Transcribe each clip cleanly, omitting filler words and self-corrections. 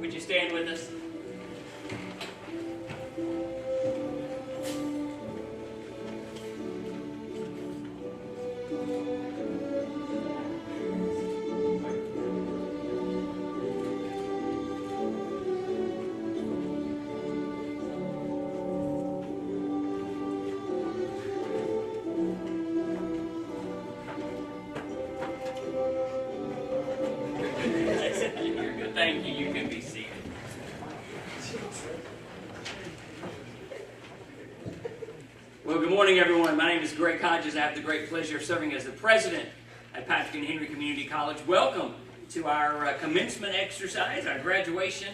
Would you stand with us? You're good. Thank you. You can be seated. Well, good morning, everyone. My name is Greg Hodges. I have the great pleasure of serving as the president at Patrick and Henry Community College. Welcome to our commencement exercise, our graduation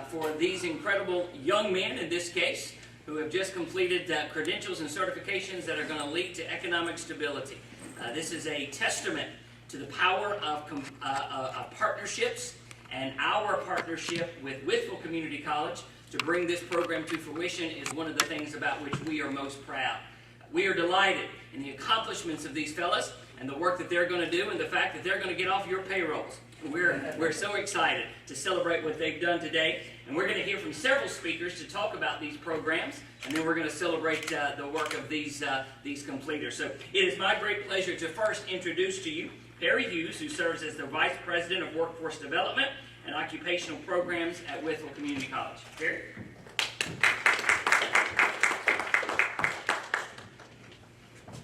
for these incredible young men, in this case, who have just completed credentials and certifications that are going to lead to economic stability. This is a testament to the power of partnerships, and our partnership with Whitfield Community College to bring this program to fruition is one of the things about which we are most proud. We are delighted in the accomplishments of these fellas and the work that they're going to do and the fact that they're going to get off your payrolls. We're so excited to celebrate what they've done today, and we're going to hear from several speakers to talk about these programs, and then we're going to celebrate the work of these completers. So it is my great pleasure to first introduce to you Perry Hughes, who serves as the Vice President of Workforce Development and Occupational Programs at Whitfield Community College. Perry?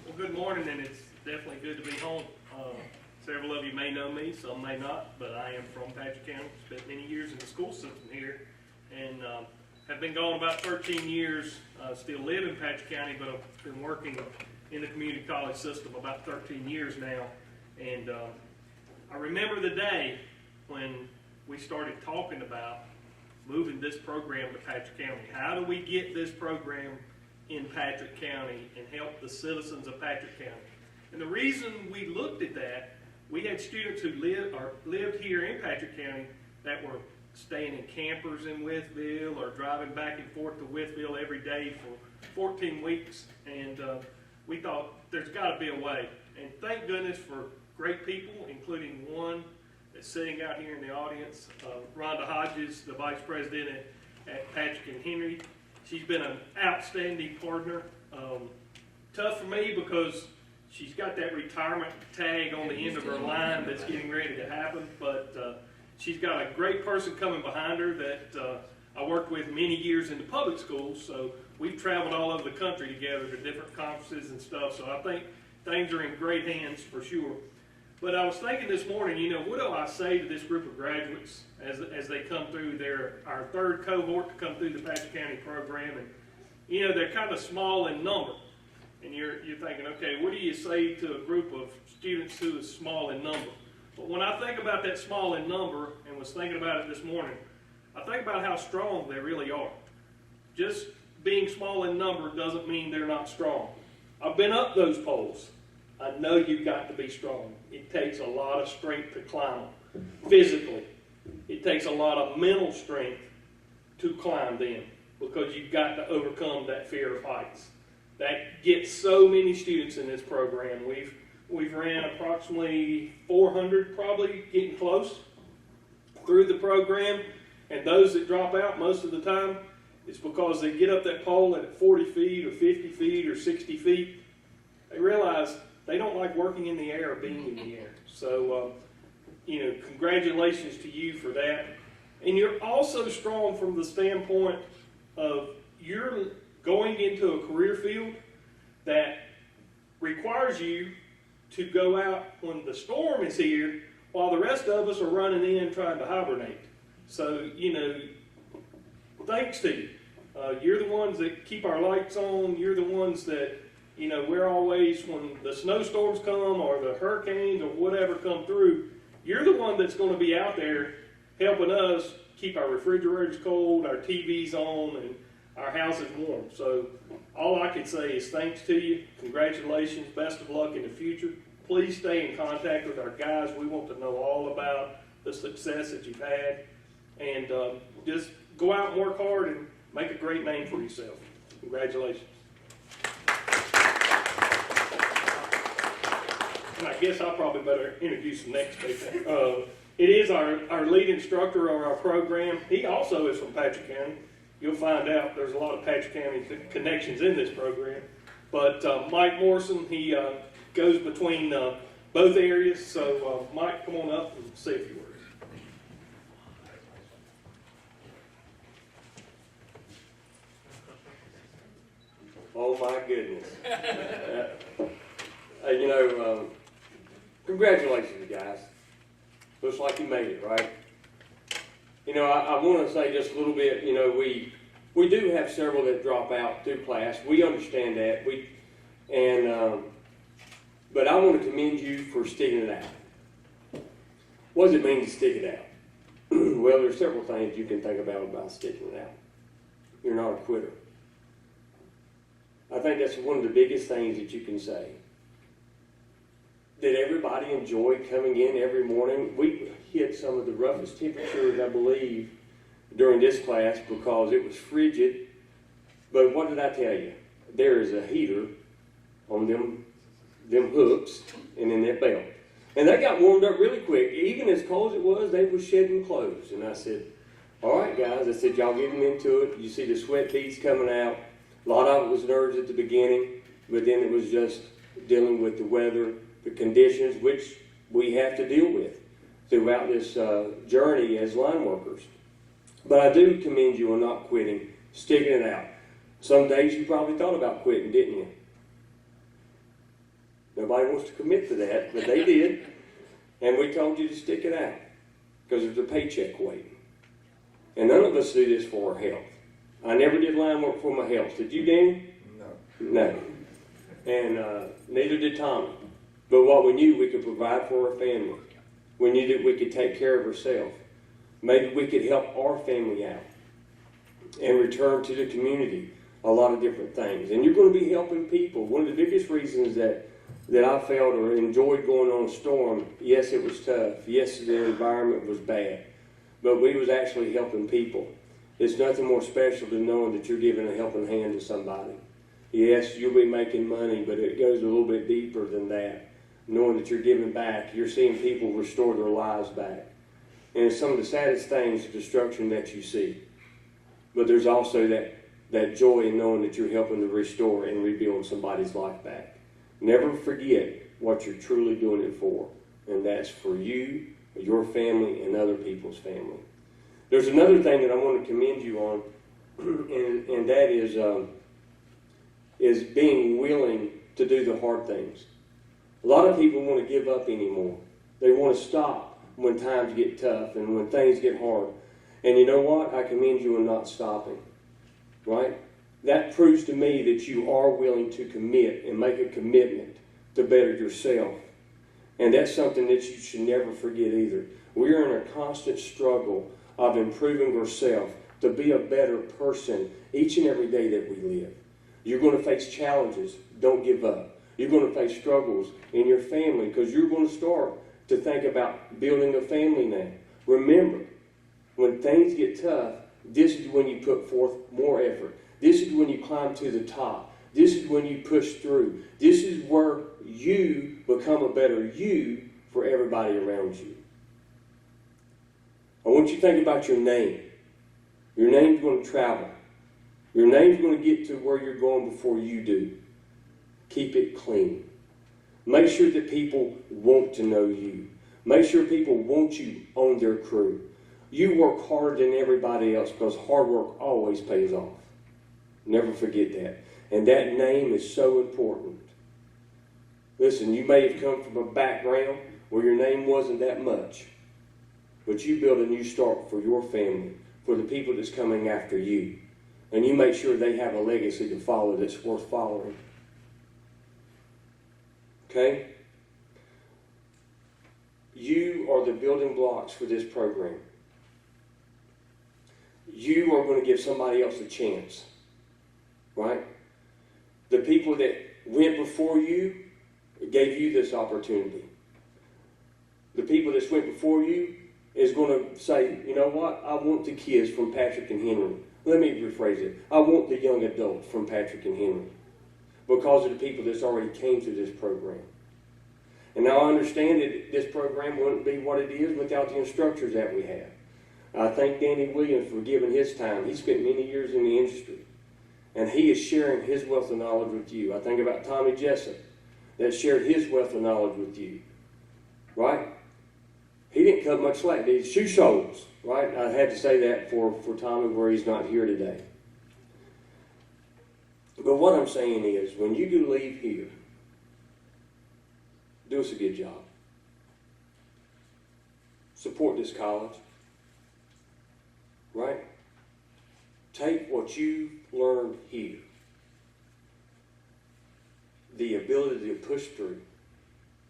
Well, good morning, and it's definitely good to be home. Several of you may know me, some may not, but I am from Patrick County. Spent many years in the school system here, and have been gone about 13 years. Still live in Patrick County, but I've been working in the community college system about 13 years now. And I remember the day when we started talking about moving this program to Patrick County. How do we get this program in Patrick County and help the citizens of Patrick County? And the reason we looked at that, we had students who lived here in Patrick County that were staying in campers in Whitfield or driving back and forth to Whitfield every day for 14 weeks. And we thought there's got to be a way. And thank goodness for great people, including one that's sitting out here in the audience, Rhonda Hodges, the Vice President at Patrick and Henry. She's been an outstanding partner. Tough for me because she's got that retirement tag on the end of her line that's getting ready to happen, but she's got a great person coming behind her that I worked with many years in the public schools, so we've traveled all over the country together to different conferences and stuff, so I think things are in great hands for sure. But I was thinking this morning, you know, what do I say to this group of graduates as they come through? They're our third cohort to come through the Patrick County program, and you know, they're kind of small in number. And you're thinking, okay, what do you say to a group of students who is small in number? But when I think about that small in number, and was thinking about it this morning, I think about how strong they really are. Just being small in number doesn't mean they're not strong. I've been up those poles. I know you've got to be strong. It takes a lot of strength to climb them. Physically, it takes a lot of mental strength to climb them because you've got to overcome that fear of heights. That gets so many students in this program. We've ran approximately 400, probably getting close, through the program. And those that drop out most of the time, it's because they get up that pole at 40 feet or 50 feet or 60 feet. They realize they don't like working in the air or being in the air. So, you know, congratulations to you for that. And you're also strong from the standpoint of you're going into a career field that requires you to go out when the storm is here while the rest of us are running in trying to hibernate. So, you know, thanks to you. You're the ones that keep our lights on. You're the ones that, you know, we're always, when the snowstorms come or the hurricanes or whatever come through, you're the one that's going to be out there helping us keep our refrigerators cold, our TVs on, and our house is warm. So all I can say is thanks to you. Congratulations. Best of luck in the future. Please stay in contact with our guys. We want to know all about the success that you've had. And just go out and work hard and make a great name for yourself. Congratulations. And I guess I probably better introduce the next speaker. It is our lead instructor of our program. He also is from Patrick County. You'll find out there's a lot of Patrick County connections in this program. But Mike Morrison, he goes between both areas. So Mike, come on up and say a few words. Oh my goodness. Congratulations guys. Looks like you made it, right? I want to say just a little bit, we do have several that drop out through class. We understand that. But I want to commend you for sticking it out. What does it mean to stick it out? Well, there's several things you can think about sticking it out. You're not a quitter. I think that's one of the biggest things that you can say. Did everybody enjoy coming in every morning? We hit some of the roughest temperatures, I believe, during this class because it was frigid. But what did I tell you? There is a heater on them hooks and in that belt. And they got warmed up really quick. Even as cold as it was, they were shedding clothes. And I said, all right, guys. I said, y'all getting into it. You see the sweat beads coming out. A lot of it was nerves at the beginning, but then it was just dealing with the weather, the conditions, which we have to deal with throughout this journey as line workers. But I do commend you on not quitting, sticking it out. Some days you probably thought about quitting, didn't you? Nobody wants to commit to that, but they did. And we told you to stick it out because there's a paycheck waiting. And none of us do this for our health. I never did line work for my health. Did you, Danny? No. And neither did Tommy. But what we knew, we could provide for our family. We knew that we could take care of ourselves. Maybe we could help our family out and return to the community. A lot of different things. And you're going to be helping people. One of the biggest reasons that I felt or enjoyed going on a storm, yes, it was tough. Yes, the environment was bad. But we was actually helping people. It's nothing more special than knowing that you're giving a helping hand to somebody. Yes, you'll be making money, but it goes a little bit deeper than that. Knowing that you're giving back, you're seeing people restore their lives back. And it's some of the saddest things, the destruction that you see. But there's also that joy in knowing that you're helping to restore and rebuild somebody's life back. Never forget what you're truly doing it for. And that's for you, your family, and other people's family. There's another thing that I want to commend you on, and that is being willing to do the hard things. A lot of people want to give up anymore. They want to stop when times get tough and when things get hard. And you know what? I commend you on not stopping, right? That proves to me that you are willing to commit and make a commitment to better yourself. And that's something that you should never forget either. We are in a constant struggle of improving ourselves to be a better person each and every day that we live. You're going to face challenges. Don't give up. You're going to face struggles in your family because you're going to start to think about building a family now. Remember, when things get tough, this is when you put forth more effort. This is when you climb to the top. This is when you push through. This is where you become a better you for everybody around you. I want you to think about your name. Your name's going to travel. Your name's going to get to where you're going before you do. Keep it clean. Make sure that people want to know you. Make sure people want you on their crew. You work harder than everybody else because hard work always pays off. Never forget that. And that name is so important. Listen, you may have come from a background where your name wasn't that much. But you build a new start for your family, for the people that's coming after you. And you make sure they have a legacy to follow that's worth following. Okay? You are the building blocks for this program. You are going to give somebody else a chance. Right? The people that went before you gave you this opportunity. The people that went before you is going to say, you know what? I want the kids from Patrick and Henry. Let me rephrase it. I want the young adults from Patrick and Henry because of the people that's already came through this program. And now I understand that this program wouldn't be what it is without the instructors that we have. I thank Danny Williams for giving his time. He spent many years in the industry, and he is sharing his wealth of knowledge with you. I think about Tommy Jessup that shared his wealth of knowledge with you, right? He didn't cut much slack. These shoe soles, right? I had to say that for Tommy where he's not here today. But what I'm saying is, when you do leave here, do us a good job. Support this college, right? Take what you learned here, the ability to push through,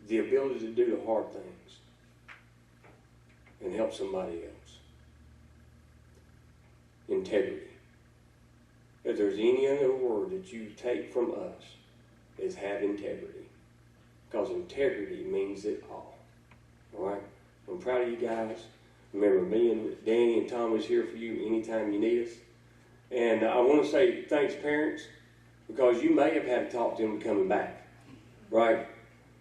the ability to do the hard things, and help somebody else. Integrity. If there's any other word that you take from us, is have integrity. Because integrity means it all. All right? I'm proud of you guys. Remember, me and Danny and Tom is here for you anytime you need us. And I want to say thanks, parents, because you may have had to talk to them coming back, right?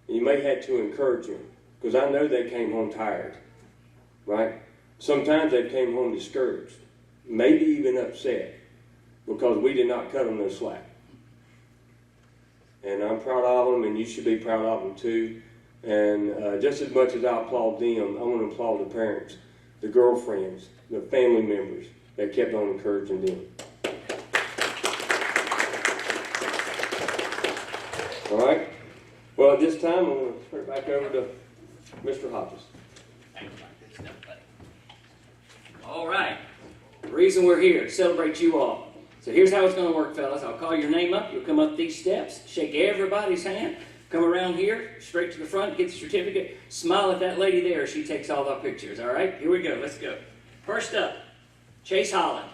You may have had to encourage them, because I know they came home tired, right? Sometimes they came home discouraged, maybe even upset, because we did not cut them no slack. And I'm proud of them, and you should be proud of them too. And just as much as I applaud them, I want to applaud the parents, the girlfriends, the family members that kept on encouraging them. All right? Well, at this time, I'm going to turn it back over to Mr. Hodges. Thank you, Mike. Good stuff, buddy. All right. The reason we're here, to celebrate you all. So here's how it's going to work, fellas. I'll call your name up. You'll come up these steps, shake everybody's hand, come around here, straight to the front, get the certificate, smile at that lady there. She takes all our pictures, all right? Here we go. Let's go. First up, Chase Holland.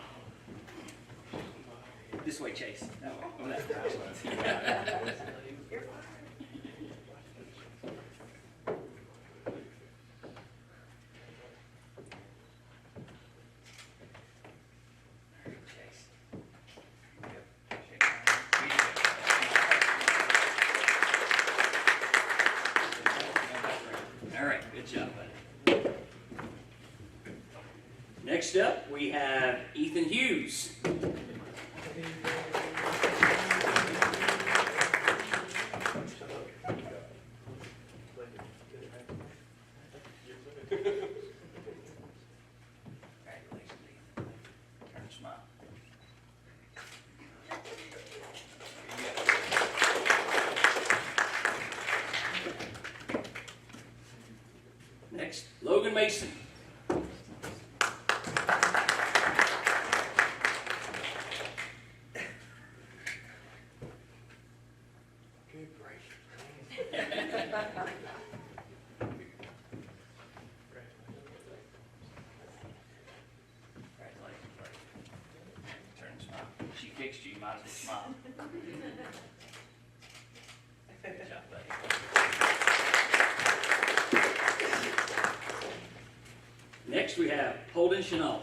This way, Chase. No, on that side. Next up, we have Ethan Hughes. Next, Logan Mason. She fixed you, you might as well smile. Good job, buddy. Next we have Holden Chanel.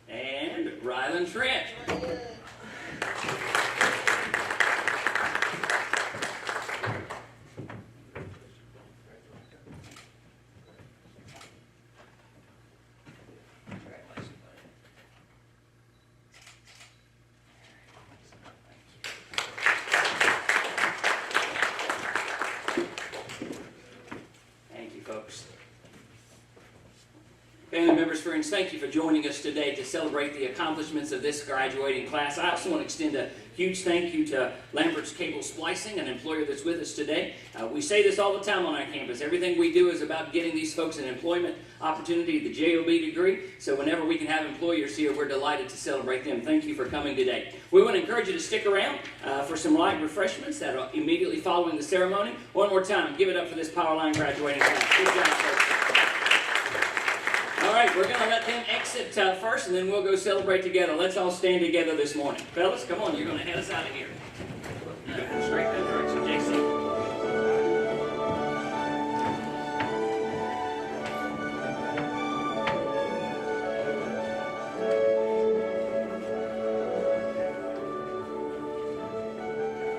And Rylan Trent. Family members, friends, thank you for joining us today to celebrate the accomplishments of this graduating class. I also want to extend a huge thank you to Lambert's Cable Splicing, an employer that's with us today. We say this all the time on our campus. Everything we do is about getting these folks an employment opportunity, the JOB degree. So whenever we can have employers here, we're delighted to celebrate them. Thank you for coming today. We want to encourage you to stick around for some light refreshments that are immediately following the ceremony. One more time, give it up for this Powerline graduating class. Good job, folks. All right, we're going to let them exit first, and then we'll go celebrate together. Let's all stand together this morning. Fellas, come on, you're going to head us out of here. Straight that direction.